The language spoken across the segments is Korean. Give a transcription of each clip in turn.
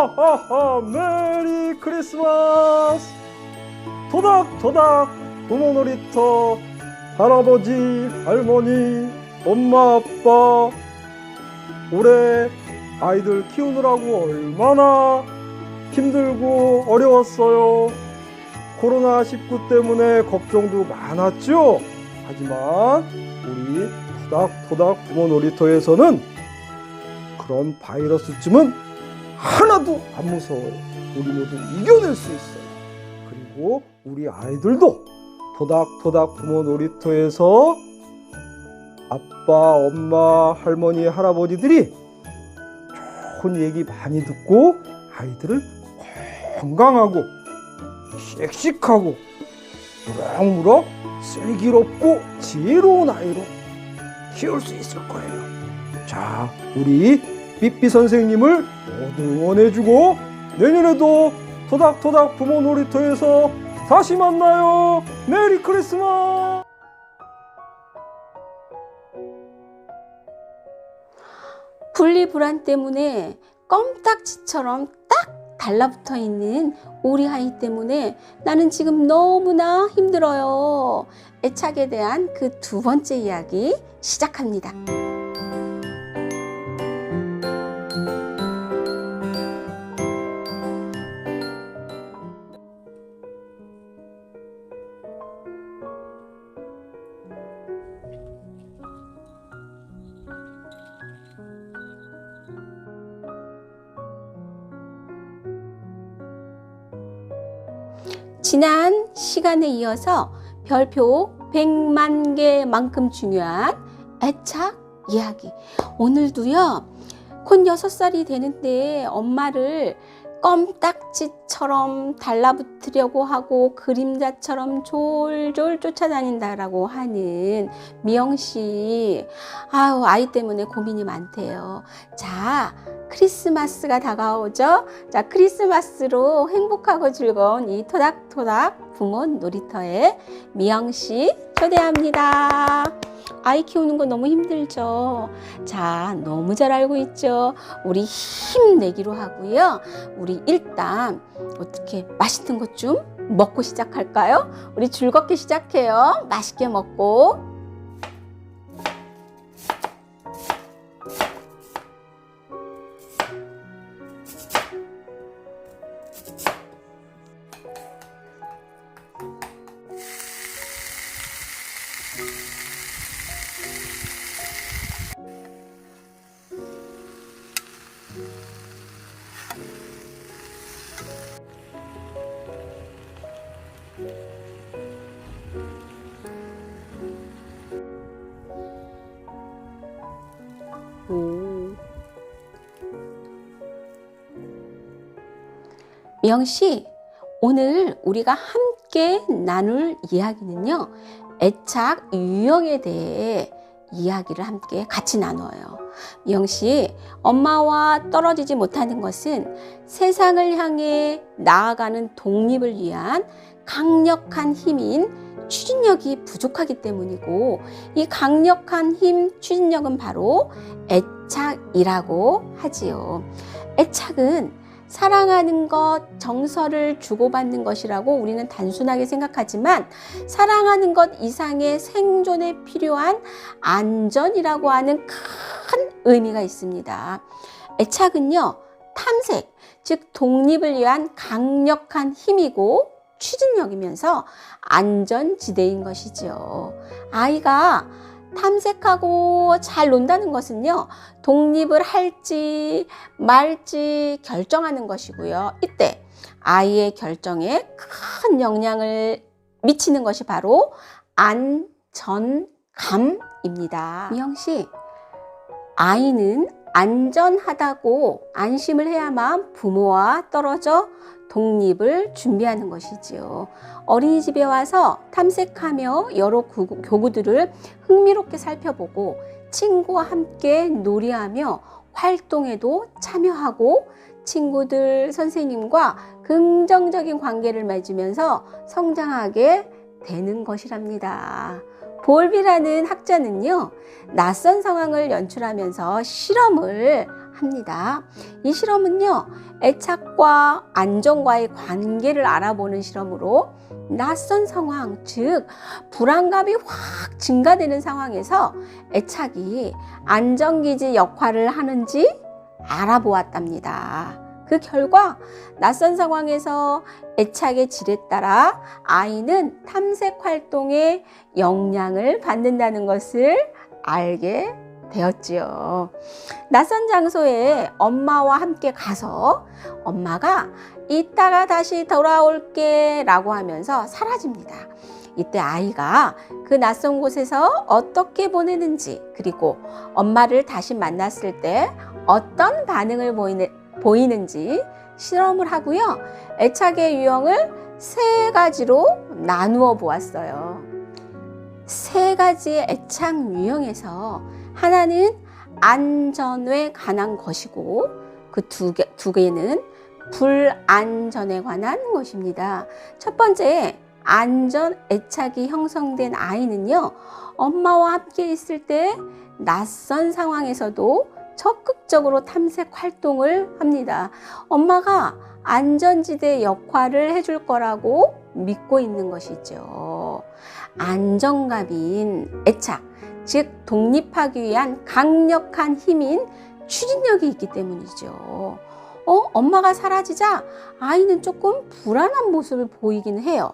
하하하 메리 크리스마스. 토닥토닥 부모 놀이터. 할아버지 할머니 엄마 아빠 올해 아이들 키우느라고 얼마나 힘들고 어려웠어요. 코로나19 때문에 걱정도 많았죠. 하지만 우리 토닥토닥 부모 놀이터에서는 그런 바이러스쯤은 하나도 안 무서워요. 우리 모두 이겨낼 수 있어요. 그리고 우리 아이들도 토닥토닥 부모 놀이터에서 아빠, 엄마, 할머니, 할아버지들이 좋은 얘기 많이 듣고 아이들을 건강하고 씩씩하고 무럭무럭 슬기롭고 지혜로운 아이로 키울 수 있을 거예요. 자, 우리 삐삐 선생님을 모두 응원해주고 내년에도 토닥토닥 부모 놀이터에서 다시 만나요. 메리 크리스마스. 분리불안 때문에 껌딱지처럼 딱 달라붙어 있는 우리 아이 때문에 나는 지금 너무나 힘들어요. 애착에 대한 그 두 번째 이야기 시작합니다. 지난 시간에 이어서 별표 100만 개만큼 중요한 애착 이야기. 오늘도요, 곧 6살이 되는데 엄마를 껌딱지처럼 달라붙으려고 하고 그림자처럼 졸졸 쫓아다닌다라고 하는 미영씨. 아이 때문에 고민이 많대요. 자, 크리스마스가 다가오죠. 자, 크리스마스로 행복하고 즐거운 이 토닥토닥 부모 놀이터에 미영씨 초대합니다. 아이 키우는 거 너무 힘들죠. 자, 너무 잘 알고 있죠. 우리 힘내기로 하고요. 우리 일단 어떻게 맛있는 것 좀 먹고 시작할까요? 우리 즐겁게 시작해요. 맛있게 먹고. 미영씨, 오늘 우리가 함께 나눌 이야기는요, 애착 유형에 대해 이야기를 함께 같이 나눠요. 미영씨, 엄마와 떨어지지 못하는 것은 세상을 향해 나아가는 독립을 위한 강력한 힘인 추진력이 부족하기 때문이고, 이 강력한 힘, 추진력은 바로 애착이라고 하지요. 애착은 사랑하는 것, 정서를 주고받는 것이라고 우리는 단순하게 생각하지만 사랑하는 것 이상의 생존에 필요한 안전이라고 하는 큰 의미가 있습니다. 애착은요, 탐색, 즉 독립을 위한 강력한 힘이고 추진력이면서 안전지대인 것이죠. 아이가 탐색하고 잘 논다는 것은요, 독립을 할지 말지 결정하는 것이고요. 이때 아이의 결정에 큰 영향을 미치는 것이 바로 안전감입니다. 미영씨, 아이는 안전하다고 안심을 해야만 부모와 떨어져 독립을 준비하는 것이지요. 어린이집에 와서 탐색하며 여러 교구들을 흥미롭게 살펴보고 친구와 함께 놀이하며 활동에도 참여하고 친구들, 선생님과 긍정적인 관계를 맺으면서 성장하게 되는 것이랍니다. 볼비라는 학자는요, 낯선 상황을 연출하면서 실험을 합니다. 이 실험은요, 애착과 안정과의 관계를 알아보는 실험으로 낯선 상황, 즉 불안감이 확 증가되는 상황에서 애착이 안정기지 역할을 하는지 알아보았답니다. 그 결과 낯선 상황에서 애착의 질에 따라 아이는 탐색 활동에 영향을 받는다는 것을 알게 되었지요. 낯선 장소에 엄마와 함께 가서 엄마가 이따가 다시 돌아올게 라고 하면서 사라집니다. 이때 아이가 그 낯선 곳에서 어떻게 보내는지, 그리고 엄마를 다시 만났을 때 어떤 반응을 보이는지 실험을 하고요. 애착의 유형을 3가지로 나누어 보았어요. 3가지의 애착 유형에서 하나는 안전에 관한 것이고, 그 두 개는 불안전에 관한 것입니다. 첫 번째, 안전 애착이 형성된 아이는요, 엄마와 함께 있을 때 낯선 상황에서도 적극적으로 탐색 활동을 합니다. 엄마가 안전지대 역할을 해줄 거라고 믿고 있는 것이죠. 안정감인 애착, 즉 독립하기 위한 강력한 힘인 추진력이 있기 때문이죠. 엄마가 사라지자 아이는 조금 불안한 모습을 보이긴 해요.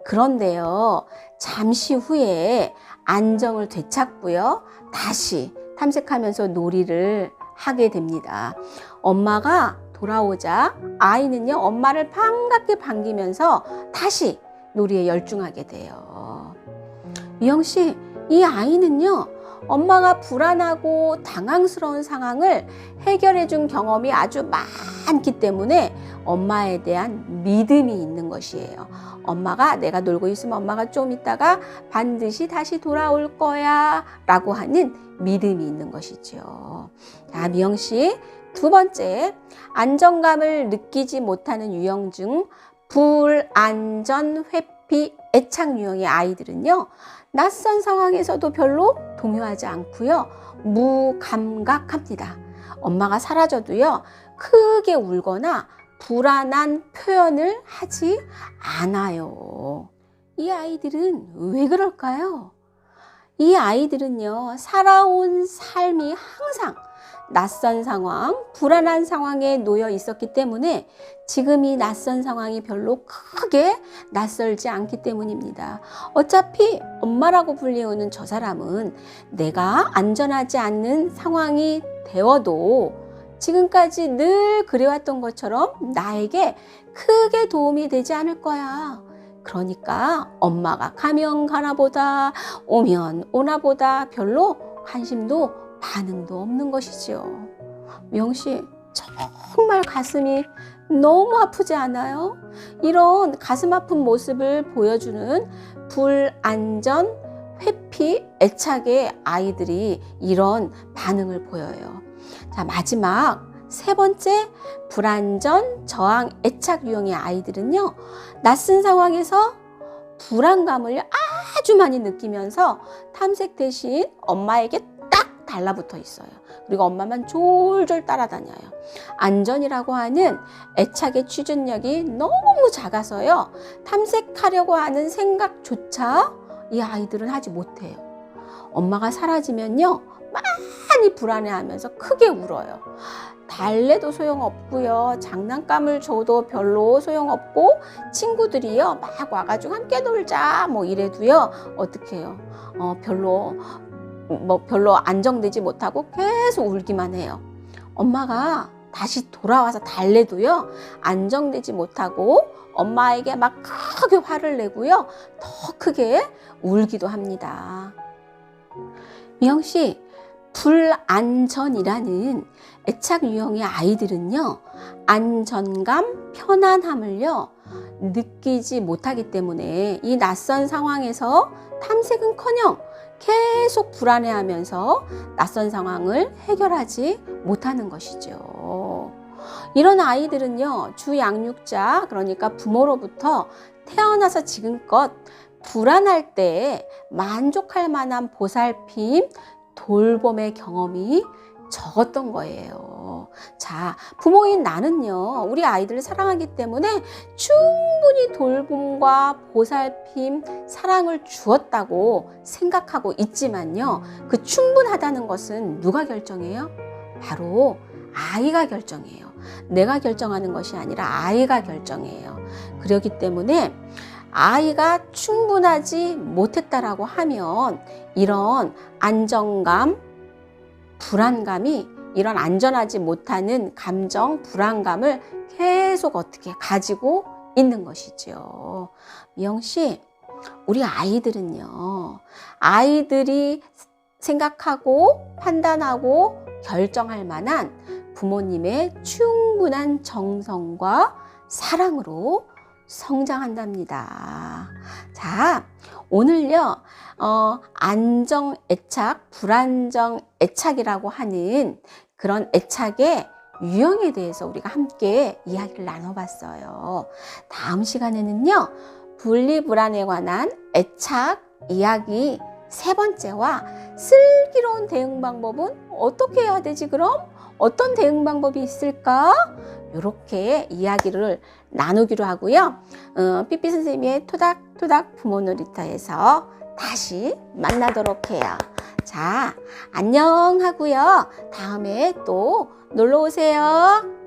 그런데요, 잠시 후에 안정을 되찾고요, 다시 탐색하면서 놀이를 하게 됩니다. 엄마가 돌아오자 아이는요, 엄마를 반갑게 반기면서 다시 놀이에 열중하게 돼요. 미영 씨, 이 아이는요, 엄마가 불안하고 당황스러운 상황을 해결해 준 경험이 아주 많기 때문에 엄마에 대한 믿음이 있는 것이에요. 엄마가, 내가 놀고 있으면 엄마가 좀 있다가 반드시 다시 돌아올 거야 라고 하는 믿음이 있는 것이죠. 자, 미영 씨, 2번째, 안정감을 느끼지 못하는 유형 중 불안전 회피 애착 유형의 아이들은요, 낯선 상황에서도 별로 동요하지 않고요, 무감각합니다. 엄마가 사라져도요, 크게 울거나 불안한 표현을 하지 않아요. 이 아이들은 왜 그럴까요? 이 아이들은요, 살아온 삶이 항상 낯선 상황, 불안한 상황에 놓여 있었기 때문에 지금 이 낯선 상황이 별로 크게 낯설지 않기 때문입니다. 어차피 엄마라고 불리우는 저 사람은 내가 안전하지 않는 상황이 되어도 지금까지 늘 그래왔던 것처럼 나에게 크게 도움이 되지 않을 거야. 그러니까 엄마가 가면 가나 보다, 오면 오나 보다 별로 관심도 반응도 없는 것이지요. 미영 씨, 정말 가슴이 너무 아프지 않아요? 이런 가슴 아픈 모습을 보여주는 불안전 회피 애착의 아이들이 이런 반응을 보여요. 자, 마지막 3번째, 불안전 저항 애착 유형의 아이들은요, 낯선 상황에서 불안감을 아주 많이 느끼면서 탐색 대신 엄마에게 딱 달라붙어 있어요. 그리고 엄마만 졸졸 따라다녀요. 안전이라고 하는 애착의 추진력이 너무 작아서요, 탐색하려고 하는 생각조차 이 아이들은 하지 못해요. 엄마가 사라지면요, 많이 불안해하면서 크게 울어요. 달래도 소용없고요, 장난감을 줘도 별로 소용없고, 친구들이요 막 와가지고 함께 놀자 뭐 이래도요, 어떻게 해요? 별로 안정되지 못하고 계속 울기만 해요. 엄마가 다시 돌아와서 달래도요, 안정되지 못하고 엄마에게 막 크게 화를 내고요, 더 크게 울기도 합니다. 미영 씨, 불안전이라는 애착 유형의 아이들은요, 안전감, 편안함을요 느끼지 못하기 때문에 이 낯선 상황에서 탐색은커녕 계속 불안해하면서 낯선 상황을 해결하지 못하는 것이죠. 이런 아이들은요, 주 양육자, 그러니까 부모로부터 태어나서 지금껏 불안할 때 만족할 만한 보살핌, 돌봄의 경험이 적었던 거예요. 자, 부모인 나는요, 우리 아이들을 사랑하기 때문에 충분히 돌봄과 보살핌, 사랑을 주었다고 생각하고 있지만요, 그 충분하다는 것은 누가 결정해요? 바로 아이가 결정해요. 내가 결정하는 것이 아니라 아이가 결정해요. 그렇기 때문에 아이가 충분하지 못했다라고 하면 이런 안정감, 불안감이, 이런 안전하지 못하는 감정, 불안감을 계속 어떻게 가지고 있는 것이죠. 미영 씨, 우리 아이들은요, 아이들이 생각하고 판단하고 결정할 만한 부모님의 충분한 정성과 사랑으로 성장한답니다. 자, 오늘요, 안정 애착, 불안정 애착이라고 하는 그런 애착의 유형에 대해서 우리가 함께 이야기를 나눠봤어요. 다음 시간에는요, 분리불안에 관한 애착 이야기 3번째와 슬기로운 대응 방법은 어떻게 해야 되지 그럼? 어떤 대응 방법이 있을까? 이렇게 이야기를 나누기로 하고요. 삐삐 선생님의 토닥토닥 부모 놀이터에서 다시 만나도록 해요. 자, 안녕 하고요. 다음에 또 놀러 오세요.